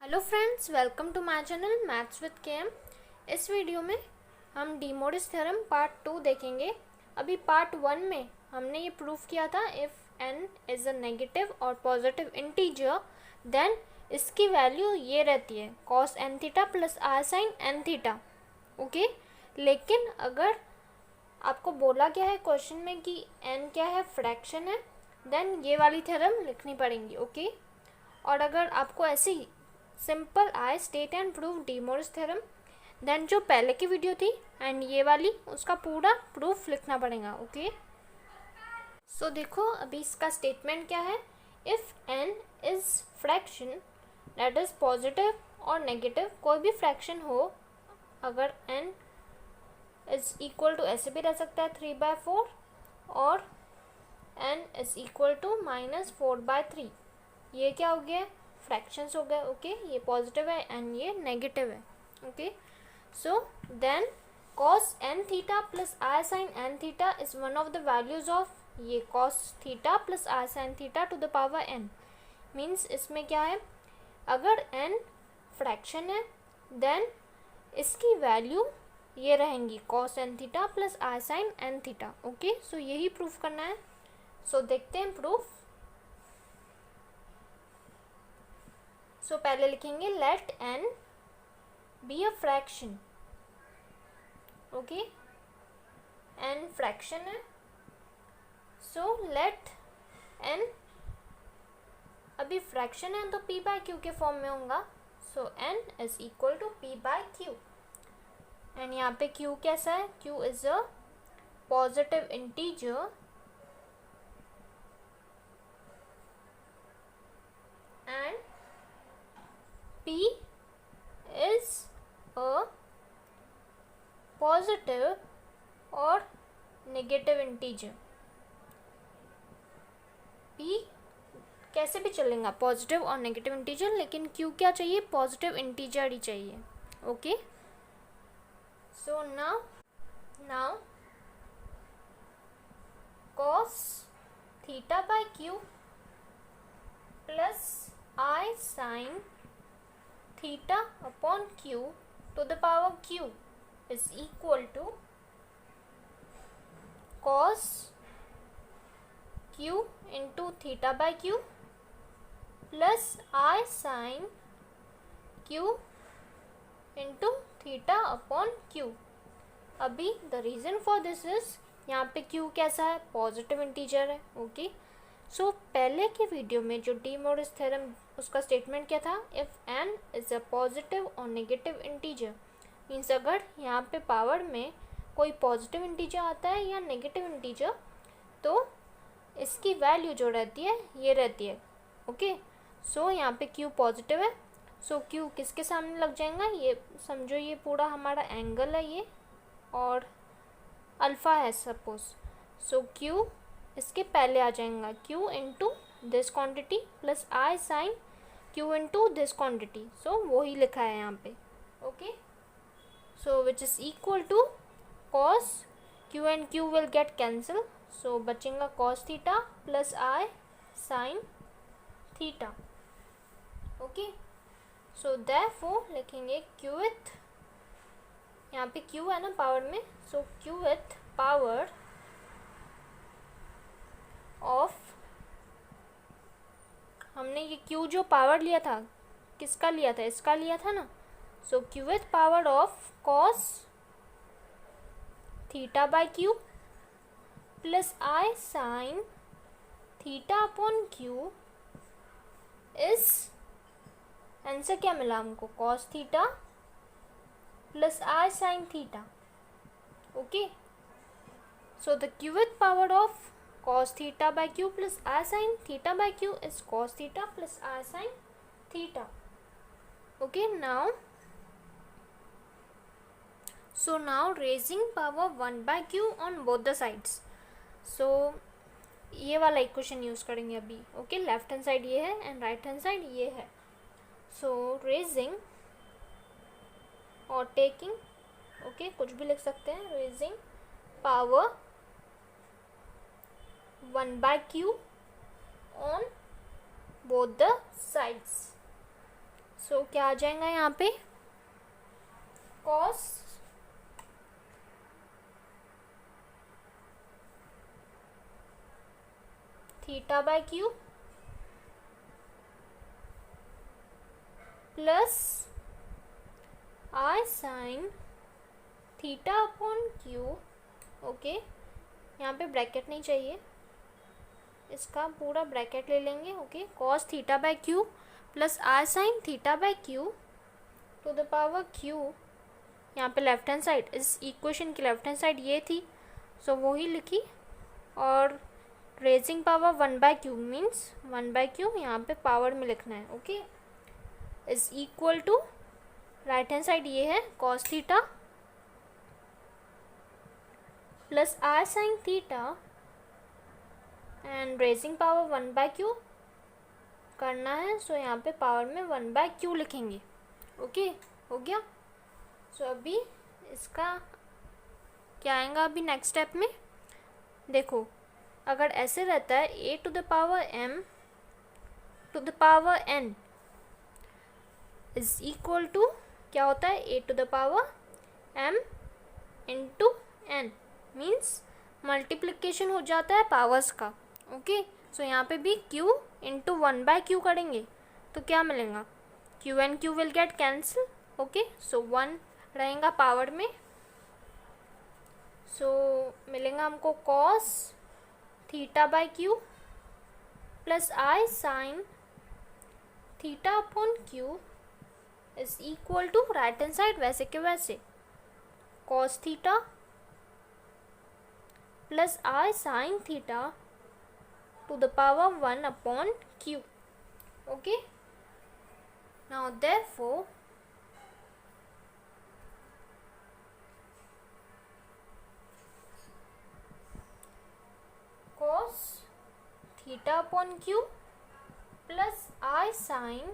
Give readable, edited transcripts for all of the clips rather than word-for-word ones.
Hello friends, welcome to my channel maths with KM. इस video में हम D Morris theorem part 2 देखेंगे। अभी पार्ट 1 में हमने ये प्रूफ किया था if n is a negative और पॉजिटिव इंटीजर देन इसकी वैल्यू ये रहती है cos n theta plus r sin n theta. Okay, लेकिन अगर आपको बोला गया है क्वेश्चन में कि n क्या है, फ्रैक्शन है, देन ये वाली थ्योरम लिखनी पड़ेंगी। ओके, और अगर आपको ऐसे ही simple I state and prove De Morris theorem, then जो पहले की वीडियो थी एंड ये वाली उसका पूरा प्रूफ लिखना पड़ेगा। ओके, सो देखो अभी इसका स्टेटमेंट क्या है। If n is fraction that is positive और नेगेटिव, कोई भी फ्रैक्शन हो, अगर n इज़ इक्वल टू ऐसे भी रह सकता है 3/4 और n इज़ इक्वल टू -4/3, ये क्या हो गया, फ्रैक्शंस हो गए। ओके, ये पॉजिटिव है एंड ये नेगेटिव है। Okay, so then cos n theta plus r sin n theta is one of the values of ये cos theta plus r sin theta to the power n। Means इसमें क्या है, अगर n fraction है then इसकी value ये रहेंगी cos n theta plus r sin n theta. Okay, so यही प्रूफ करना है। सो देखते हैं प्रूफ। सो पहले लिखेंगे let n be a fraction. Okay, n fraction है, सो लेट n अभी फ्रैक्शन है तो p/q के फॉर्म में होगा। So n is equal to p/q and यहाँ पे q कैसा है, q is a positive integer and p is a positive और नेगेटिव इंटीजर। p कैसे भी चलेगा, पॉजिटिव और नेगेटिव इंटीजर, लेकिन q क्या चाहिए, पॉजिटिव इंटीजर ही चाहिए। Okay, so now cos theta bye q plus i sin theta upon q to the power q is equal to cos q into theta by q plus I sin q into theta upon q। अभी the reason for this is यहाँ पे q कैसा है, positive integer है। Okay, सो पहले के video में जो डी मोरिस थ्योरम उसका स्टेटमेंट क्या था, if n is a positive और नेगेटिव इंटीजर, मीन्स अगर यहाँ पे पावर में कोई पॉजिटिव इंटीजर आता है या नेगेटिव इंटीजर तो इसकी वैल्यू जो रहती है ये रहती है। ओके, सो यहाँ पे q पॉजिटिव है, सो q किसके सामने लग जाएगा, ये समझो ये पूरा हमारा एंगल है ये, और अल्फ़ा है सपोज, सो q इसके पहले आ जाएगा q into this quantity plus I sine q into this quantity. So वही लिखा है यहाँ पे। Okay, so which is equal to cos q and q will get cancel, so बचेगा cos theta plus I sine theta. Okay, so therefore लिखेंगे q with, यहाँ पे q है ना पावर में, so q with power of, हमने ये q जो पावर लिया था किसका लिया था, इसका लिया था ना, सो q with power of cos theta bye q plus I sine theta upon q इस आंसर क्या मिला हमको, cos theta plus I sine theta. Okay, so the q with power of cos theta by q plus r sin theta by q is cos theta plus r sin theta. Okay, now raising power 1 by q on both the sides. So ये वाला equation use करेंगे अभी। Okay, left hand side ये है and right hand side ये है। सो raising और taking, okay कुछ भी लिख सकते हैं, raising power 1 by q on both the sides. सो क्या आ जाएगा यहाँ पे, cos theta by Q plus I sine theta upon q. Okay, यहाँ पे ब्रैकेट नहीं चाहिए, इसका पूरा ब्रैकेट ले लेंगे। Okay, cos theta by Q plus I sine theta by Q to the power Q. यहाँ पे लेफ्ट हैंड साइड, इस इक्वेशन की लेफ्ट हैंड साइड ये थी, सो वही लिखी, और raising power 1/q means 1/q यहाँ पे पावर में लिखना है। Okay, is equal to right hand side ये है cos theta plus I sine theta and raising power 1/q करना है, सो यहाँ पे पावर में 1/q लिखेंगे। ओके, हो गया। सो अभी इसका क्या आएगा, अभी नेक्स्ट स्टेप में देखो, अगर ऐसे रहता है a to the power m to the power n is equal to क्या होता है, a to the power m into n means multiplication हो जाता है पावर्स का। ओके, सो यहाँ पे भी q इंटू 1/q करेंगे तो क्या मिलेगा, q and q will get cancel. Okay, so 1 रहेगा पावर में, सो मिलेगा हमको cos theta by Q plus I sine theta upon q is equal to right hand side वैसे के वैसे cos theta plus I sine theta to the power 1 upon q. Okay, now therefore cos theta upon q plus I sine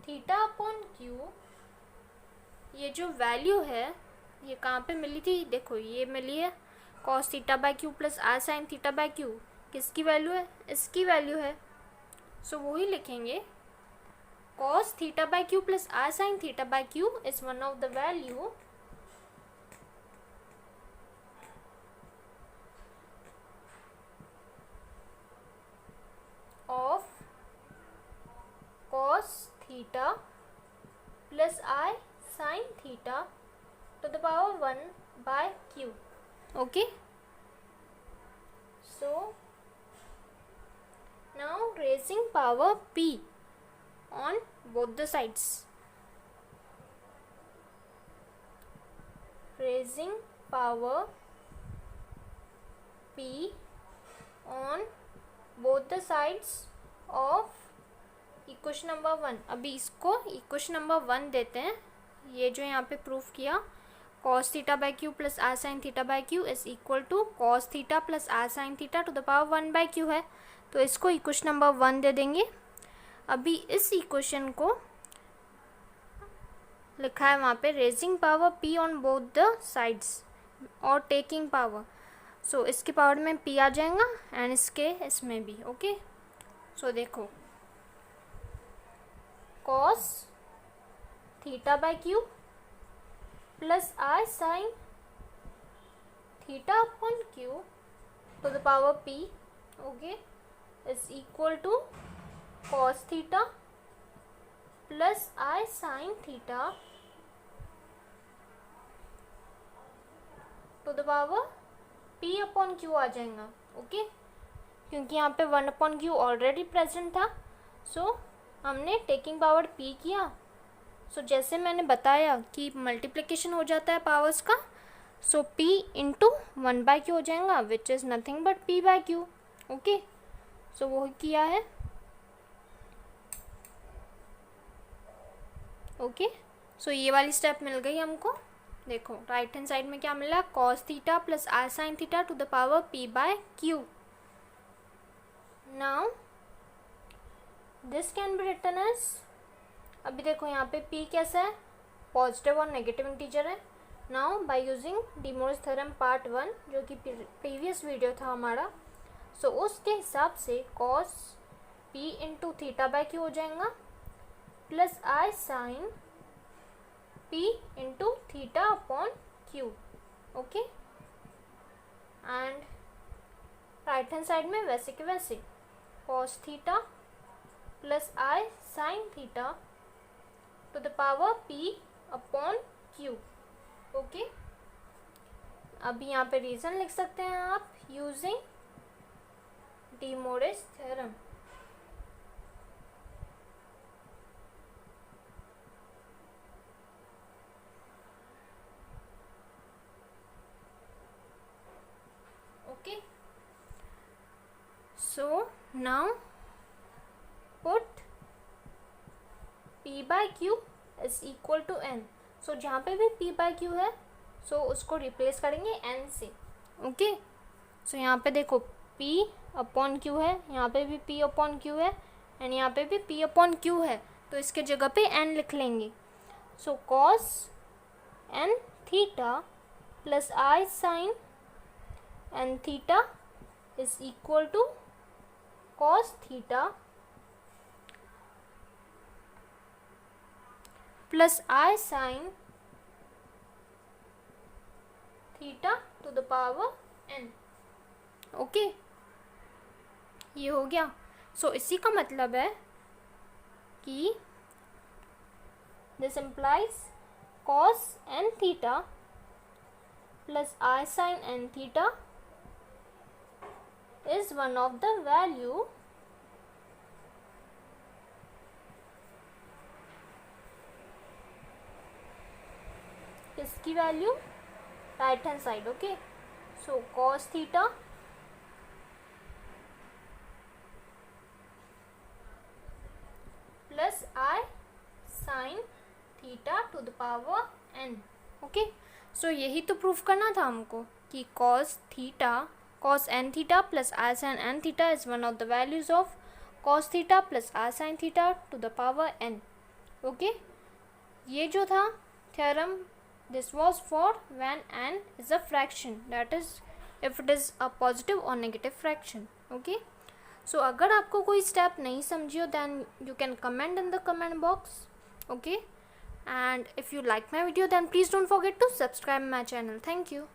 theta upon q, ये जो value है ये कहाँ पे मिली थी, देखो ये मिली है cos theta by Q plus I sine theta by Q, किसकी वैल्यू है, इसकी वैल्यू है। सो वही लिखेंगे cos theta by Q plus I sine theta by Q is one of the value of cos theta plus I sin theta to the power 1 by q. Okay, so now raising power p on both the sides, raising power p on both the sides of equation number 1। अभी इसको equation number 1 देते हैं, ये जो यहाँ पे proof किया cos theta by Q plus I sine theta by Q is equal to cos theta plus I sine theta to the power 1 by Q है, तो इसको इक्वेशन नंबर 1 दे देंगे। अभी इस इक्वेशन को लिखा है वहाँ पे raising power p on both the sides और टेकिंग पावर, सो इसके पावर में p आ जाएगा एंड इसमें भी। ओके, सो देखो cos theta by Q plus I sine theta upon q to the power p, okay, is equal to cos theta plus I sine theta to the power p upon q आ जाएगा। Okay, क्योंकि यहाँ पे 1 upon Q already present था, सो हमने taking power p किया। सो जैसे मैंने बताया कि मल्टीप्लिकेशन हो जाता है पावर्स का, so p into 1 by q हो जाएगा which is nothing but p by q. Okay, so वो किया है। ओके, सो ये वाली स्टेप मिल गई हमको। देखो राइट हैंड साइड में क्या मिला, cos theta plus I sine theta to the power p by Q. Now this can be written as, अभी देखो यहाँ पे p कैसा है, पॉजिटिव और नेगेटिव इंटीजर है। Now by using De Morris theorem पार्ट 1 जो कि प्रीवियस वीडियो था हमारा, उसके हिसाब से cos p into theta by q हो जाएगा plus I sin P into theta upon Q. Okay, and right hand side में वैसे के वैसे cos थीटा प्लस I sin theta to the power P upon Q. Okay, अब यहाँ पे रीजन लिख सकते हैं आप using De Morris theorem. Okay, so now put P by Q is equal to N. So जहाँ पे भी P by Q है so उसको रिप्लेस करेंगे N से. ओके, सो यहाँ पे देखो P अपॉन Q है, यहाँ पे भी P अपॉन Q है एंड यहाँ पे भी P अपॉन Q है, तो इसके जगह पे N लिख लेंगे. सो cos N थीटा प्लस I sin N theta is equal to cos theta प्लस I sin theta to the power N. Okay, ये हो गया. सो इसी का मतलब है कि this implies cos N theta प्लस I sin N theta is one of the value किसकी value, right hand side. Okay, सो cos थीटा प्लस I sin theta to the power N. Okay, so यही तो प्रूफ करना था हमको कि cos N theta प्लस I sin N theta is one of the values of cos theta प्लस I sin theta to the power N. Okay, ये जो था theorem, this was for when n is a fraction, that is if it is a positive or negative fraction. Okay, so अगर आपको कोई step नहीं समझी हो then you can comment in the comment box. Okay, and if you like my video then please don't forget to subscribe my channel. Thank you.